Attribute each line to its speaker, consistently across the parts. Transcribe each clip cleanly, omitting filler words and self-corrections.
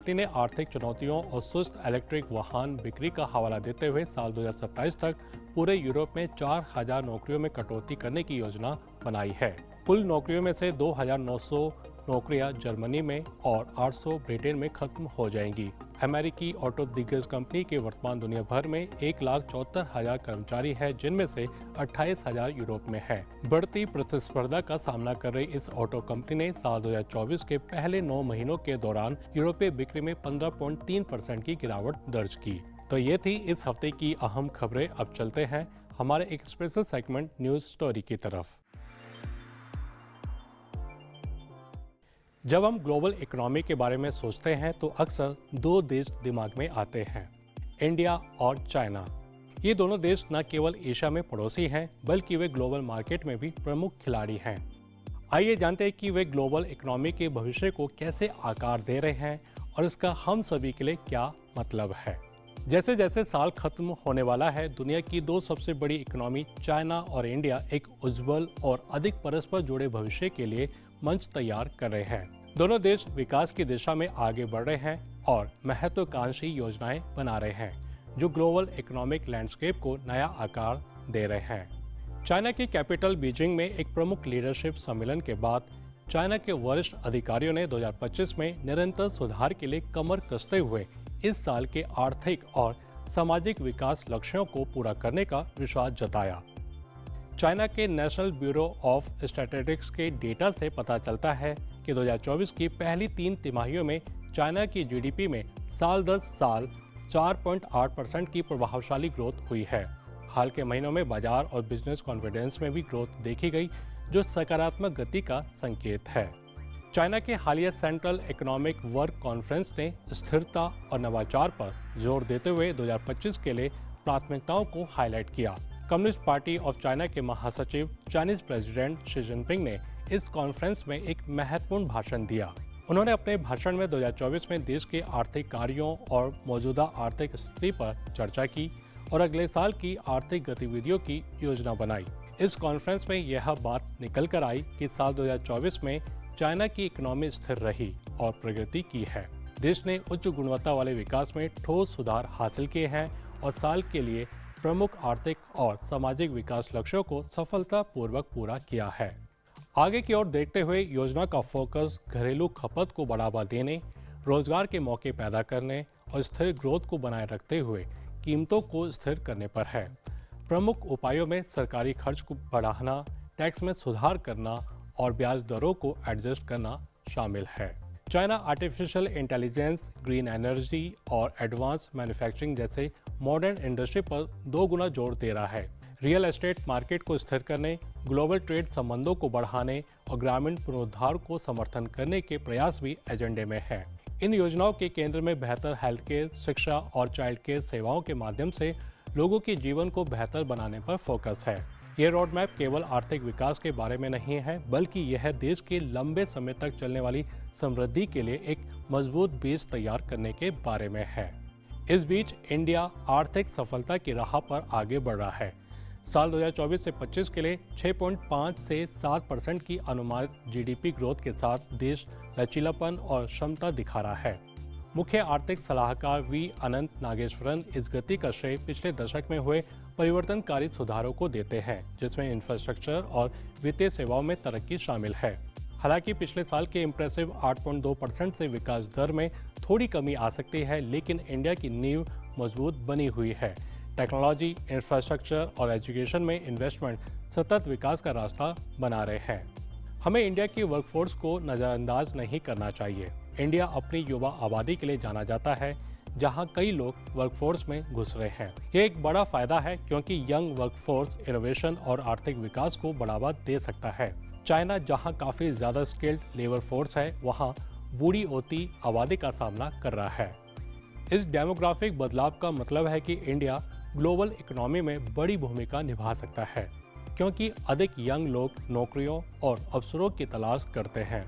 Speaker 1: Company ने आर्थिक चुनौतियों और सुस्त इलेक्ट्रिक वाहन बिक्री का हवाला देते हुए साल 2027 तक पूरे यूरोप में 4,000 नौकरियों में कटौती करने की योजना बनाई है। कुल नौकरियों में से 2,900 नौकरियां जर्मनी में और 800 ब्रिटेन में खत्म हो जाएंगी। अमेरिकी ऑटो दिग्गज कंपनी के वर्तमान दुनिया भर में 1,74,000 कर्मचारी हैं, जिनमें से 28,000 यूरोप में है। बढ़ती प्रतिस्पर्धा का सामना कर रही इस ऑटो कंपनी ने साल 2024 के पहले 9 महीनों के दौरान यूरोपीय बिक्री में 15.3% की गिरावट दर्ज की। तो ये थी इस हफ्ते की अहम खबरें। अब चलते हैं हमारे एक स्पेशल सेगमेंट न्यूज स्टोरी की तरफ। जब हम ग्लोबल इकोनॉमी के बारे में सोचते हैं तो अक्सर दो देश दिमाग में आते हैं, इंडिया और चाइना। ये दोनों देश न केवल एशिया में पड़ोसी हैं, बल्कि वे ग्लोबल मार्केट में भी प्रमुख खिलाड़ी हैं। आइए जानते हैं कि वे ग्लोबल इकोनॉमी के भविष्य को कैसे आकार दे रहे हैं और इसका हम सभी के लिए क्या मतलब है। जैसे जैसे साल खत्म होने वाला है, दुनिया की दो सबसे बड़ी इकोनॉमी चाइना और इंडिया एक उज्जवल और अधिक परस्पर जुड़े भविष्य के लिए मंच तैयार कर रहे हैं। दोनों देश विकास की दिशा में आगे बढ़ रहे हैं और महत्वाकांक्षी योजनाएं बना रहे हैं, जो ग्लोबल इकोनॉमिक लैंडस्केप को नया आकार दे रहे हैं। चाइना की कैपिटल बीजिंग में एक प्रमुख लीडरशिप सम्मेलन के बाद चाइना के वरिष्ठ अधिकारियों ने 2025 में निरंतर सुधार के लिए कमर कसते हुए इस साल के आर्थिक और सामाजिक विकास लक्ष्यों को पूरा करने का विश्वास जताया। चाइना के नेशनल ब्यूरो ऑफ स्टैटिस्टिक्स के डेटा से पता चलता है कि 2024 की पहली 3 तिमाहियों में चाइना की जीडीपी में साल दर साल 4.8% की प्रभावशाली ग्रोथ हुई है। हाल के महीनों में बाजार और बिजनेस कॉन्फिडेंस में भी ग्रोथ देखी गई, जो सकारात्मक गति का संकेत है। चाइना के हालिया सेंट्रल इकोनॉमिक वर्क कॉन्फ्रेंस ने स्थिरता और नवाचार पर जोर देते हुए 2025 के लिए प्राथमिकताओं को हाईलाइट किया। कम्युनिस्ट पार्टी ऑफ चाइना के महासचिव चाइनीज प्रेसिडेंट शी जिनपिंग ने इस कॉन्फ्रेंस में एक महत्वपूर्ण भाषण दिया। उन्होंने अपने भाषण में 2024 में देश के आर्थिक कार्यों और मौजूदा आर्थिक स्थिति पर चर्चा की और अगले साल की आर्थिक गतिविधियों की योजना बनाई। इस कॉन्फ्रेंस में यह बात निकल कर आई कि साल 2024 में चाइना की इकोनॉमी स्थिर रही और प्रगति की है। देश ने उच्च गुणवत्ता वाले विकास में ठोस सुधार हासिल किए हैं और साल के लिए प्रमुख आर्थिक और सामाजिक विकास लक्ष्यों को सफलतापूर्वक पूरा किया है। आगे की ओर देखते हुए योजना का फोकस घरेलू खपत को बढ़ावा देने, रोजगार के मौके पैदा करने और स्थिर ग्रोथ को बनाए रखते हुए कीमतों को स्थिर करने पर है। प्रमुख उपायों में सरकारी खर्च को बढ़ाना, टैक्स में सुधार करना और ब्याज दरों को एडजस्ट करना शामिल है। China artificial intelligence, green energy और एडवांस मैन्युफैक्चरिंग जैसे मॉडर्न इंडस्ट्री पर 2 गुना जोर दे रहा है। रियल एस्टेट मार्केट को स्थिर करने, ग्लोबल ट्रेड संबंधों को बढ़ाने और ग्रामीण पुनरुद्धार को समर्थन करने के प्रयास भी एजेंडे में है। इन योजनाओं के केंद्र में बेहतर हेल्थ केयर, शिक्षा और चाइल्ड केयर सेवाओं के माध्यम से लोगों के जीवन को बेहतर बनाने पर फोकस है। ये रोड मैप केवल आर्थिक विकास के बारे में नहीं है, बल्कि यह देश के लंबे समय तक चलने वाली समृद्धि के लिए एक मजबूत बेस तैयार करने के बारे में है। इस बीच इंडिया आर्थिक सफलता की राह पर आगे बढ़ रहा है। साल 2024 से 25 के लिए 6.5 से 7% की अनुमानित जीडीपी ग्रोथ के साथ देश लचीलापन और क्षमता दिखा रहा है। मुख्य आर्थिक सलाहकार वी अनंत नागेश्वरन इस गति का श्रेय पिछले दशक में हुए परिवर्तनकारी सुधारों को देते हैं, जिसमें इंफ्रास्ट्रक्चर और वित्तीय सेवाओं में तरक्की शामिल है। हालांकि पिछले साल के इम्प्रेसिव 8.2% से विकास दर में थोड़ी कमी आ सकती है, लेकिन इंडिया की नींव मजबूत बनी हुई है। टेक्नोलॉजी, इंफ्रास्ट्रक्चर और एजुकेशन में इन्वेस्टमेंट सतत विकास का रास्ता बना रहे हैं। हमें इंडिया की वर्कफोर्स को नज़रअंदाज नहीं करना चाहिए। इंडिया अपनी युवा आबादी के लिए जाना जाता है, जहां कई लोग वर्कफोर्स में घुस रहे हैं। यह एक बड़ा फायदा है, क्योंकि यंग वर्कफोर्स इनोवेशन और आर्थिक विकास को बढ़ावा दे सकता है। चाइना, जहां काफी ज्यादा स्किल्ड लेबर फोर्स है, वहां बूढ़ी होती आबादी का सामना कर रहा है। इस डेमोग्राफिक बदलाव का मतलब है कि इंडिया ग्लोबल इकोनॉमी में बड़ी भूमिका निभा सकता है, क्योंकि अधिक यंग लोग नौकरियों और अवसरों की तलाश करते हैं।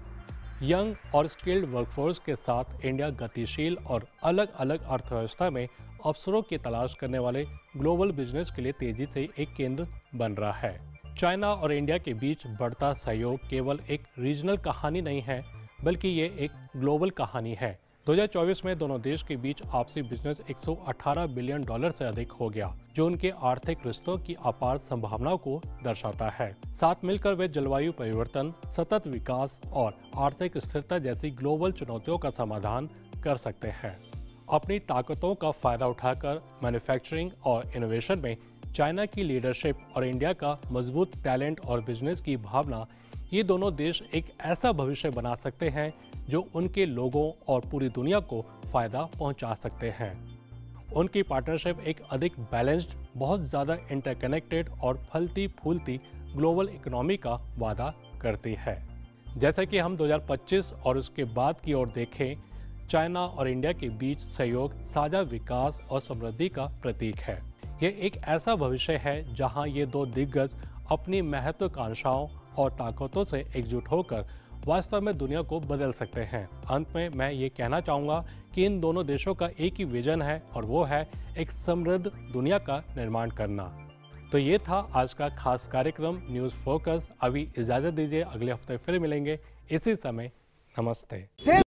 Speaker 1: यंग और स्किल्ड वर्कफोर्स के साथ इंडिया गतिशील और अलग अलग अर्थव्यवस्था में अवसरों की तलाश करने वाले ग्लोबल बिजनेस के लिए तेजी से एक केंद्र बन रहा है। चाइना और इंडिया के बीच बढ़ता सहयोग केवल एक रीजनल कहानी नहीं है, बल्कि ये एक ग्लोबल कहानी है। 2024 में दोनों देश के बीच आपसी बिजनेस 118 बिलियन डॉलर से अधिक हो गया, जो उनके आर्थिक रिश्तों की अपार संभावनाओं को दर्शाता है। साथ मिलकर वे जलवायु परिवर्तन, सतत विकास और आर्थिक स्थिरता जैसी ग्लोबल चुनौतियों का समाधान कर सकते हैं। अपनी ताकतों का फायदा उठाकर मैन्युफैक्चरिंग और इनोवेशन में चाइना की लीडरशिप और इंडिया का मजबूत टैलेंट और बिजनेस की भावना, ये दोनों देश एक ऐसा भविष्य बना सकते हैं जो उनके लोगों और पूरी दुनिया को फायदा पहुंचा सकते हैं। उनकी पार्टनरशिप एक अधिक बैलेंस्ड, बहुत ज़्यादा इंटरकनेक्टेड और फलती फूलती ग्लोबल इकोनॉमी का वादा करती है। जैसे कि हम 2025 और उसके बाद की ओर देखें, चाइना और इंडिया के बीच सहयोग साझा विकास और समृद्धि का प्रतीक है। ये एक ऐसा भविष्य है जहां ये दो दिग्गज अपनी महत्वाकांक्षाओं और ताकतों से एकजुट होकर वास्तव में दुनिया को बदल सकते हैं। अंत में मैं ये कहना चाहूँगा कि इन दोनों देशों का एक ही विजन है और वो है एक समृद्ध दुनिया का निर्माण करना। तो ये था आज का खास कार्यक्रम न्यूज़ फोकस। अभी इजाज़त दीजिए, अगले हफ्ते फिर मिलेंगे इसी समय। नमस्ते।